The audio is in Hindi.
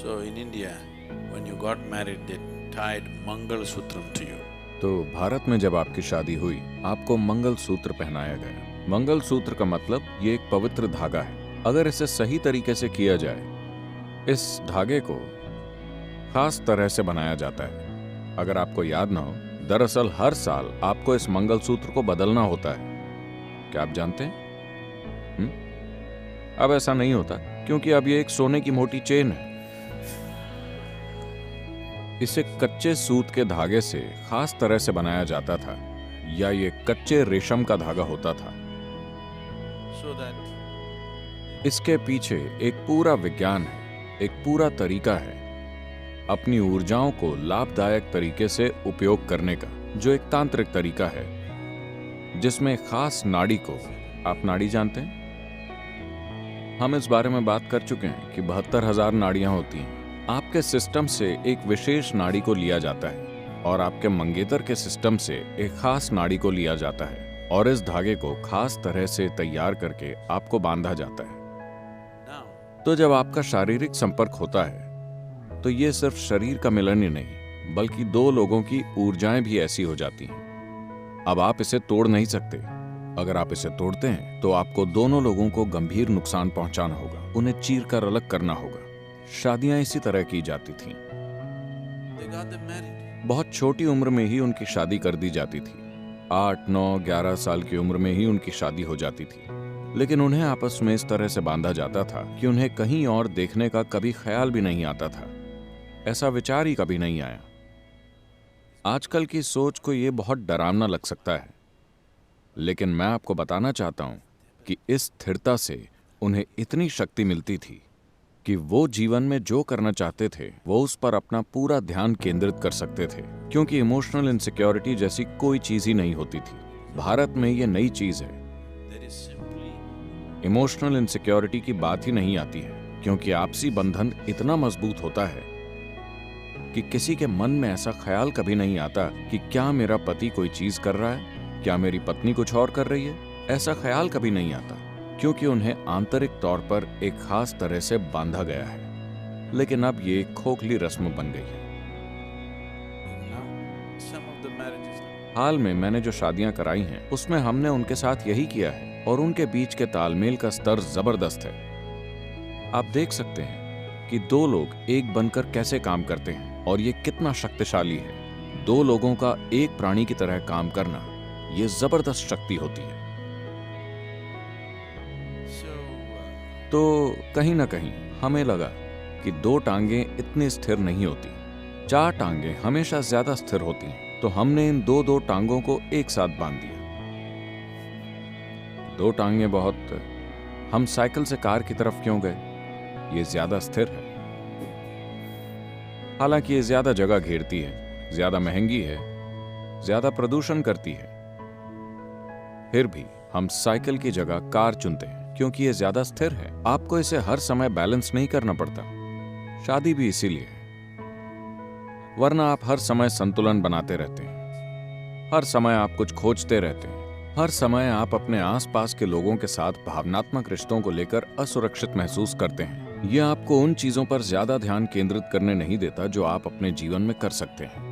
So in India, when you got married, they tied Mangal Sutram to you. तो भारत में जब आपकी शादी हुई, आपको मंगल सूत्र पहनाया गया। मंगल सूत्र का मतलब ये एक पवित्र धागा है। अगर इसे सही तरीके से किया जाए, इस धागे को खास तरह से बनाया जाता है। अगर आपको याद ना हो, दरअसल हर साल आपको इस मंगल सूत्र को बदलना होता है। क्या आप जानते हैं? अब ऐसा नहीं होता, क्योंकि अब ये एक सोने की मोटी चेन है। इसे कच्चे सूत के धागे से खास तरह से बनाया जाता था, या ये कच्चे रेशम का धागा होता था। So that इसके पीछे एक पूरा विज्ञान है, एक पूरा तरीका है अपनी ऊर्जाओं को लाभदायक तरीके से उपयोग करने का, जो एक तांत्रिक तरीका है जिसमें खास नाड़ी को, आप नाड़ी जानते हैं? हम इस बारे में बात कर चुके हैं कि 72,000 नाड़ियां होती हैं। आपके सिस्टम से एक विशेष नाड़ी को लिया जाता है और आपके मंगेतर के सिस्टम से एक खास नाड़ी को लिया जाता है और इस धागे को खास तरह से तैयार करके आपको बांधा जाता है। now, तो जब आपका शारीरिक संपर्क होता है तो ये सिर्फ शरीर का मिलन ही नहीं, बल्कि दो लोगों की ऊर्जाएं भी ऐसी हो जाती हैं। अब आप इसे तोड़ नहीं सकते। अगर आप इसे तोड़ते हैं तो आपको दोनों लोगों को गंभीर नुकसान पहुंचाना होगा, उन्हें चीर कर अलग करना होगा। शादियां इसी तरह की जाती थीं। they got them married. बहुत छोटी उम्र में ही उनकी शादी कर दी जाती थी। 8, 9, 11 साल की उम्र में ही उनकी शादी हो जाती थी। लेकिन उन्हें आपस में इस तरह से बांधा जाता था कि उन्हें कहीं और देखने का कभी ख्याल भी नहीं आता था। ऐसा विचार ही कभी नहीं आया। आजकल की सोच को ये बहुत डरावना लग सकता है, लेकिन मैं आपको बताना चाहता हूं कि इस स्थिरता से उन्हें इतनी शक्ति मिलती थी कि वो जीवन में जो करना चाहते थे वो उस पर अपना पूरा ध्यान केंद्रित कर सकते थे, क्योंकि इमोशनल इनसिक्योरिटी जैसी कोई चीज ही नहीं होती थी। भारत में ये नई चीज है। There is simply emotional insecurity की बात ही नहीं आती है, क्योंकि आपसी बंधन इतना मजबूत होता है कि किसी के मन में ऐसा ख्याल कभी नहीं आता कि क्या मेरा पति कोई चीज कर रहा है, क्या मेरी पत्नी कुछ और कर रही है। ऐसा ख्याल कभी नहीं आता, क्योंकि उन्हें आंतरिक तौर पर एक खास तरह से बांधा गया है। लेकिन अब ये एक खोखली रस्म बन गई है। now some of the marriages now. हाल में मैंने जो शादियां कराई हैं, उसमें हमने उनके साथ यही किया है और उनके बीच के तालमेल का स्तर जबरदस्त है। आप देख सकते हैं कि दो लोग एक बनकर कैसे काम करते हैं और ये कितना शक्तिशाली है। दो लोगों का एक प्राणी की तरह काम करना, ये जबरदस्त शक्ति होती है। So तो कहीं ना कहीं हमें लगा कि दो टांगें इतनी स्थिर नहीं होती, 4 टांगें हमेशा ज्यादा स्थिर होती हैं। तो हमने इन दो टांगों को एक साथ बांध दिया। 2 टांगें बहुत। हम साइकिल से कार की तरफ क्यों गए? ये ज्यादा स्थिर है। हालांकि ये ज्यादा जगह घेरती है, ज्यादा महंगी है, ज्यादा प्रदूषण करती है, फिर भी हम साइकिल की जगह कार चुनते हैं क्योंकि ये ज्यादा स्थिर है। आपको इसे हर समय बैलेंस नहीं करना पड़ता। शादी भी इसीलिए है, वरना आप हर समय संतुलन बनाते रहते हैं। हर समय आप कुछ खोजते रहते हैं। हर समय आप अपने आसपास के लोगों के साथ भावनात्मक रिश्तों को लेकर असुरक्षित महसूस करते हैं। यह आपको उन चीजों पर ज्यादा ध्यान केंद्रित करने नहीं देता जो आप अपने जीवन में कर सकते हैं।